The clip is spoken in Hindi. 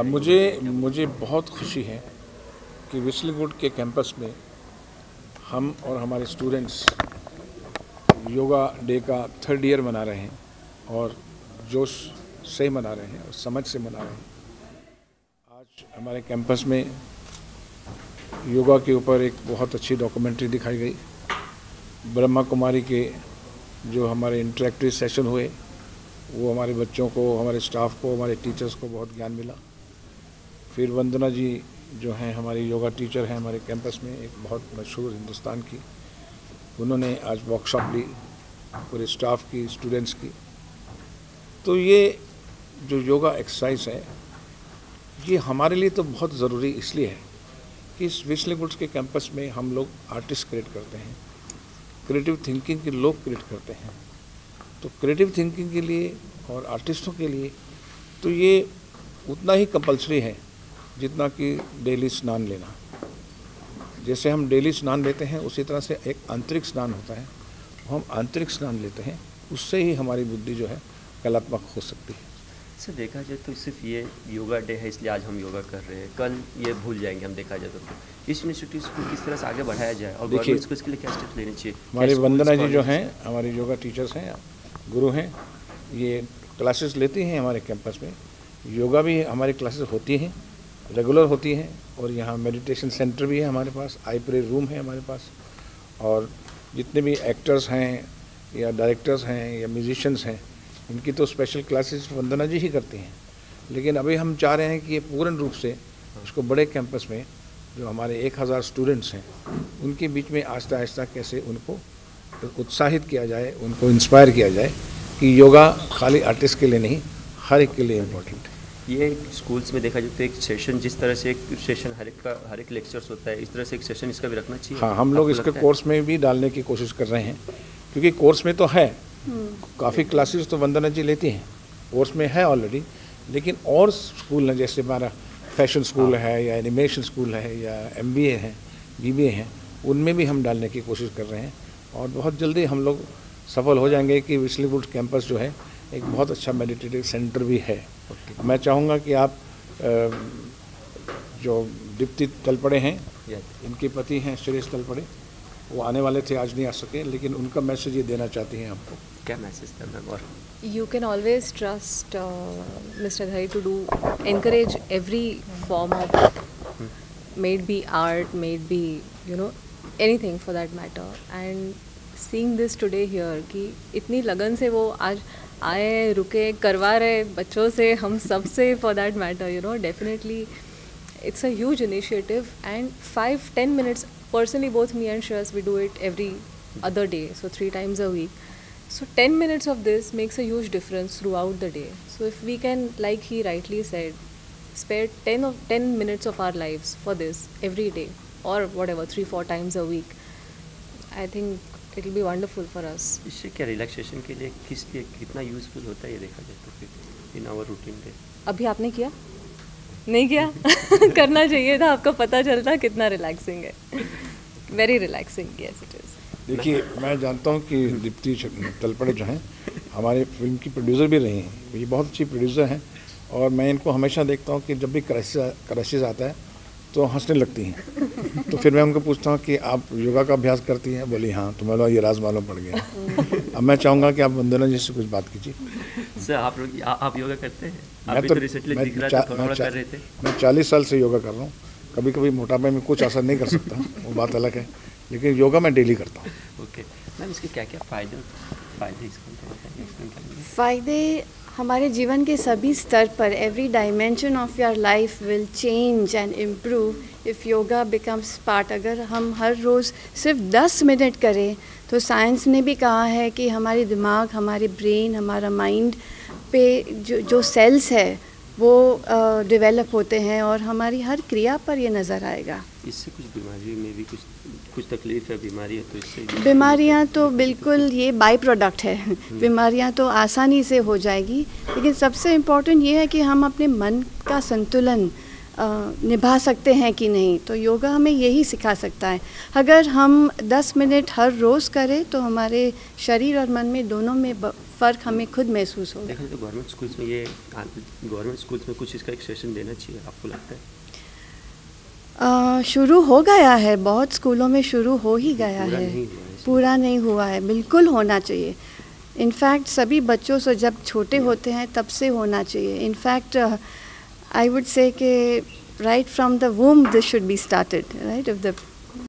मुझे मुझे बहुत खुशी है कि विस्लीगुड के कैंपस में हम और हमारे स्टूडेंट्स योगा डे का 3rd ईयर मना रहे हैं और जोश से मना रहे हैं और समझ से मना रहे हैं। आज हमारे कैंपस में योगा के ऊपर एक बहुत अच्छी डॉक्यूमेंट्री दिखाई गई। ब्रह्मा कुमारी के जो हमारे इंटरेक्टिव सेशन हुए वो हमारे बच्चों को, हमारे स्टाफ को, हमारे टीचर्स को बहुत ज्ञान मिला। फिर वंदना जी जो हैं हमारी योगा टीचर हैं हमारे कैंपस में, एक बहुत मशहूर हिंदुस्तान की, उन्होंने आज वर्कशॉप ली पूरे स्टाफ की, स्टूडेंट्स की। तो ये जो योगा एक्सरसाइज है ये हमारे लिए तो बहुत ज़रूरी इसलिए है कि इस विस्लीगुड के कैंपस में हम लोग आर्टिस्ट क्रिएट करते हैं, क्रिएटिव थिंकिंग के लोग क्रिएट करते हैं। तो क्रिएटिव थिंकिंग के लिए और आर्टिस्टों के लिए तो ये उतना ही कंपलसरी है जितना कि डेली स्नान लेना। जैसे हम डेली स्नान लेते हैं उसी तरह से एक आंतरिक स्नान होता है, हम आंतरिक स्नान लेते हैं, उससे ही हमारी बुद्धि जो है कलात्मक हो सकती है। सर देखा जाए तो सिर्फ ये योगा डे है इसलिए आज हम योगा कर रहे हैं, कल ये भूल जाएंगे हम। देखा जाए तो इस इनिशिएटिव को किस तरह से आगे बढ़ाया जाए और गवर्नमेंट को इसके लिए क्या स्टेप लेने चाहिए? हमारी वंदना जी जो हैं हमारी योगा टीचर्स हैं, गुरु हैं, ये क्लासेस लेती हैं हमारे कैंपस में। योगा भी हमारी क्लासेस होती हैं, रेगुलर होती हैं, और यहाँ मेडिटेशन सेंटर भी है हमारे पास, आई प्रे रूम है हमारे पास। और जितने भी एक्टर्स हैं या डायरेक्टर्स हैं या म्यूजिशियंस हैं, इनकी तो स्पेशल क्लासेस वंदना जी ही करती हैं। लेकिन अभी हम चाह रहे हैं कि ये पूर्ण रूप से इसको बड़े कैंपस में जो हमारे 1000 स्टूडेंट्स हैं उनके बीच में आहिस्ता आहिस्ता कैसे उनको उत्साहित किया जाए, उनको इंस्पायर किया जाए कि योगा खाली आर्टिस्ट के लिए नहीं, हर एक के लिए इम्पोर्टेंट है। ये स्कूल्स में देखा जाए तो एक सेशन, जिस तरह से एक सेशन हर एक लेक्चर्स होता है, इस तरह से एक सेशन इसका भी रखना चाहिए। हाँ, हम लोग इसके कोर्स में भी डालने की कोशिश कर रहे हैं, क्योंकि कोर्स में तो है, काफ़ी क्लासेस तो वंदना जी लेती हैं, कोर्स में है ऑलरेडी। लेकिन और स्कूल हैं, जैसे हमारा फैशन स्कूल है या एनिमेशन स्कूल है या MBA है, BBA है, उनमें भी हम डालने की कोशिश कर रहे हैं। और बहुत जल्दी हम लोग सफल हो जाएंगे कि विस्लीगुड कैंपस जो है एक बहुत अच्छा मेडिटेटिव सेंटर भी है। मैं चाहूँगा कि आप जो दीप्ति तलपड़े हैं, इनके पति हैं सुरेश तलपड़े, वो आने वाले थे, आज नहीं आ सके, लेकिन उनका मैसेज ये देना चाहती हैं आपको। क्या मैसेज था मैम? और You can always trust Mr. Dhari to encourage every form of, may it be art, may it be anything for that matter. And seeing this today here कि इतनी लगन से वो आज आए, रुके, करवा रहे बच्चों से, हम सब से for that matter, definitely it's a huge initiative. And 5-10 minutes, personally both me and Shreyas, we do it every other day, so 3 times a week. So 10 minutes of this makes a huge difference throughout the day. So if we can, like he rightly said, spare 10 minutes of our lives for this every day, or whatever, 3-4 times a week, I think it will be wonderful for us. इससे क्या रिलैक्सेशन के लिए कितना यूजफुल होता है ये देखा जाए तो फिर इन आवर रूटीन डे? अभी आपने किया? नहीं किया? करना चाहिए था, आपको पता चलता कितना रिलैक्सिंग है। Very relaxing, yes it is. देखिए, मैं जानता हूँ कि दीप्ति तलपड़े जो हैं हमारे फिल्म की प्रोड्यूसर भी रही हैं, ये बहुत अच्छी प्रोड्यूसर हैं, और मैं इनको हमेशा देखता हूँ कि जब भी क्राइसिस आता है तो हंसने लगती हैं। तो फिर मैं उनको पूछता हूँ कि आप योगा का अभ्यास करती हैं? बोली हाँ। तो मैं ये राज मालूम पड़ गया। अब मैं चाहूँगा कि आप वंदना जी से कुछ बात कीजिए। सर आप योगा करते हैं? मैं 40 साल से योगा कर रहा हूँ। कभी कभी मोटापे में कुछ असर नहीं कर सकता, वो बात अलग है, लेकिन योगा मैं डेली करता हूँ। ओके मैम, इसके क्या क्या फ़ायदे इसको फ़ायदे हमारे जीवन के सभी स्तर पर, every dimension of your life will change and improve if yoga becomes part. अगर हम हर रोज़ सिर्फ 10 मिनट करें तो साइंस ने भी कहा है कि हमारे दिमाग, हमारे ब्रेन, हमारा माइंड पे जो सेल्स है वो डेवलप होते हैं और हमारी हर क्रिया पर ये नज़र आएगा। इससे कुछ बीमारी में भी कुछ तकलीफ है, बीमारी है तो इससे बीमारियां तो बिल्कुल ये बाई प्रोडक्ट है, बीमारियां तो आसानी से हो जाएगी। लेकिन सबसे इम्पोर्टेंट ये है कि हम अपने मन का संतुलन निभा सकते हैं कि नहीं। तो योगा हमें यही सिखा सकता है। अगर हम 10 मिनट हर रोज़ करें तो हमारे शरीर और मन में दोनों में फ़र्क हमें खुद महसूस होगा। देखिए तो गवर्नमेंट स्कूल्स में कुछ इसका एक सेशन देना चाहिए, आपको लगता है? शुरू हो गया है, बहुत स्कूलों में शुरू हो ही गया है। पूरा नहीं हुआ है, बिल्कुल होना चाहिए। इनफैक्ट सभी बच्चों से जब छोटे होते हैं तब से होना चाहिए। इनफैक्ट I would say कि right from the womb this should be started, right? If the